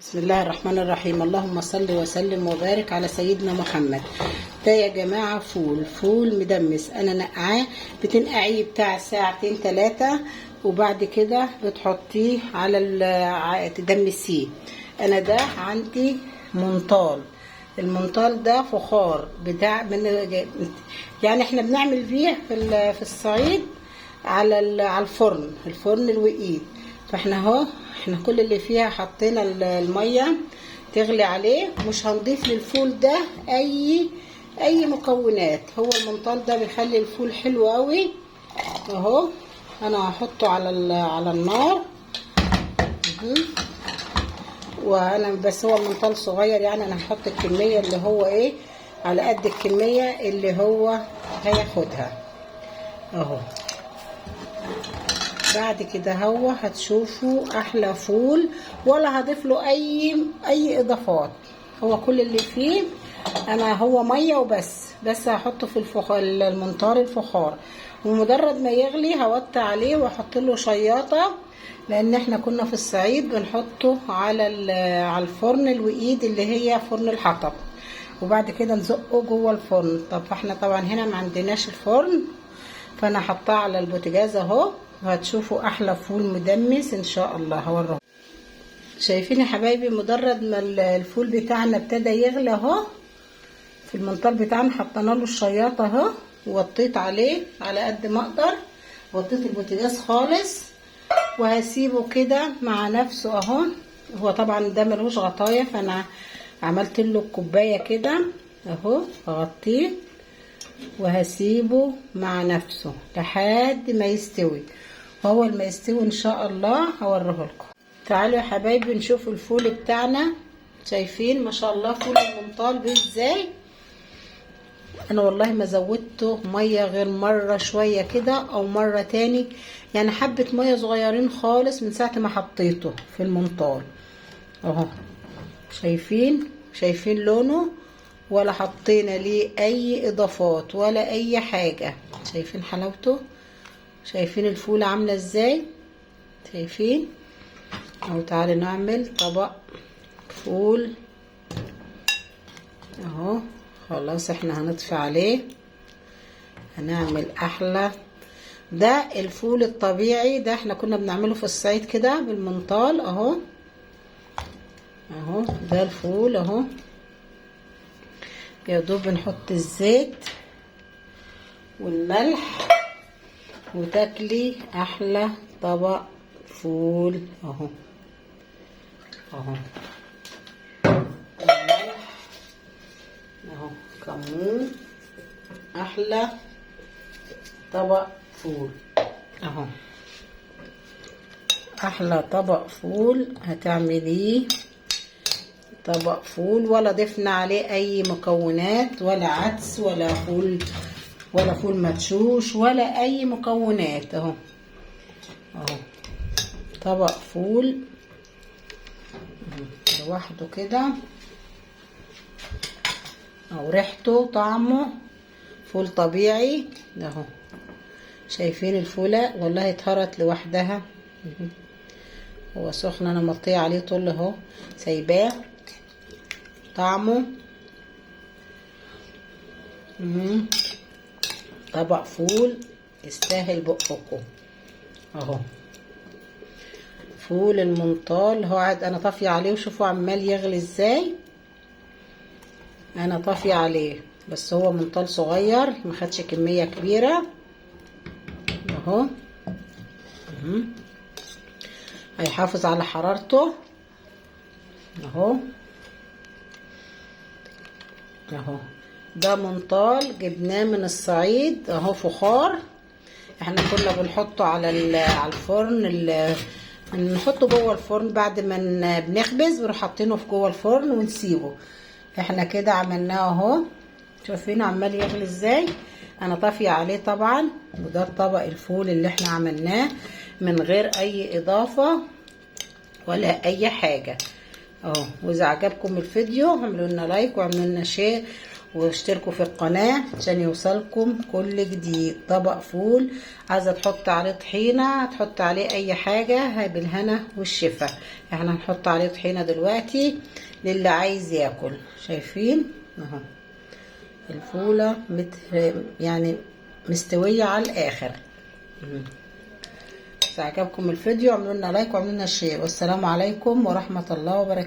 بسم الله الرحمن الرحيم. اللهم صل وسلم وبارك على سيدنا محمد. ده يا جماعة فول مدمس. انا نقعاه، بتنقعيه بتاع ساعتين 3 وبعد كده بتحطيه على تدمسيه. انا ده عندي منطال. المنطال ده فخار بتاع يعني احنا بنعمل فيه في الصعيد على الفرن الوقيد. فاحنا اهو احنا كل اللي فيها حطينا الميه تغلي عليه. مش هنضيف للفول ده اي مكونات. هو المنطال ده بيخلي الفول حلو قوي اهو. انا هحطه على النار وانا بس هو المنطال صغير، يعني انا هحط الكميه اللي هو ايه على قد الكميه اللي هو هياخدها اهو. بعد كده هو هتشوفوا احلى فول، ولا هضيف له اي اضافات. هو كل اللي فيه انا هو ميه بس هحطه في المنطار الفخار، ومجرد ما يغلي هوطي عليه واحط له شياطه، لان احنا كنا في الصعيد بنحطه على الفرن الوقيد اللي هي فرن الحطب، وبعد كده نزقه جوه الفرن. طب فاحنا طبعا هنا ما عندناش الفرن، فانا حطاه على البوتاجاز اهو، وهتشوفوا احلى فول مدمس ان شاء الله. هوريكم. شايفين يا حبايبي، مجرد ما الفول بتاعنا ابتدى يغلى اهو في المنطار بتاعنا، حطينا له الشياطه اهو، ووطيت عليه على قد ما اقدر، وطيت البوتاجاز خالص، وهسيبه كده مع نفسه اهو. هو طبعا ده ملوش غطايه، فانا عملت له كوبايه كده اهو، اغطيه وهسيبه مع نفسه لحد ما يستوي. واول ما يستوي ان شاء الله هوريه لكم. تعالوا يا حبايبي نشوف الفول بتاعنا. شايفين ما شاء الله فول المنطال بيه ازاي؟ انا والله ما زودته ميه غير مره شويه كده او مره تاني، يعني حبه ميه صغيرين خالص من ساعه ما حطيته في المنطال اهو. شايفين لونه؟ ولا حطينا ليه اي اضافات ولا اي حاجه. شايفين حلاوته؟ شايفين الفول عامله ازاي؟ شايفين اهو. تعالوا نعمل طبق فول اهو. خلاص احنا هنطفي عليه، هنعمل احلى. ده الفول الطبيعي، ده احنا كنا بنعمله في الصعيد كده بالمنطال اهو. ده الفول اهو، يا دوب نحط الزيت والملح وتاكلي احلى طبق فول اهو. الملح اهو، كمون، احلى طبق فول اهو. احلى طبق فول هتعمليه طبق فول، ولا ضفنا عليه اي مكونات، ولا عدس ولا فول مدشوش ولا اي مكونات اهو. طبق فول لوحده كده او ريحته طعمه فول طبيعي اهو. شايفين الفولة والله اتهرت لوحدها. هو سخن، انا مطيه عليه طول اهو، سايباه طعمه. طبق فول يستاهل بقكم اهو. فول المنطال هو قاعد انا طافيه عليه، وشوفوا عمال يغلي ازاي. انا طافيه عليه بس هو منطال صغير، ما خدش كميه كبيره اهو. هيحافظ على حرارته اهو. ده منطال جبناه من الصعيد اهو، فخار. احنا كنا بنحطه على الفرن، نحطه جوه الفرن بعد ما بنخبز، بنروح حاطينه في جوه الفرن ونسيبه. احنا كده عملناه اهو. شايفين عمال يغلي ازاي؟ انا طافيه عليه طبعا. وده طبق الفول اللي احنا عملناه من غير اي اضافه ولا اي حاجه اهو. واذا عجبكم الفيديو اعملوا لنا لايك واعملوا لنا شير واشتركوا في القناة عشان يوصلكم كل جديد. طبق فول، عايزة تحط عليه طحينة تحط عليه اي حاجة بالهنا والشفا. احنا هنحط عليه طحينة دلوقتي للي عايز ياكل. شايفين اهو الفولة يعني مستوية على الاخر. إذا عجبكم الفيديو اعملوا لنا لايك واعملوا لنا شير، والسلام عليكم ورحمة الله وبركاته.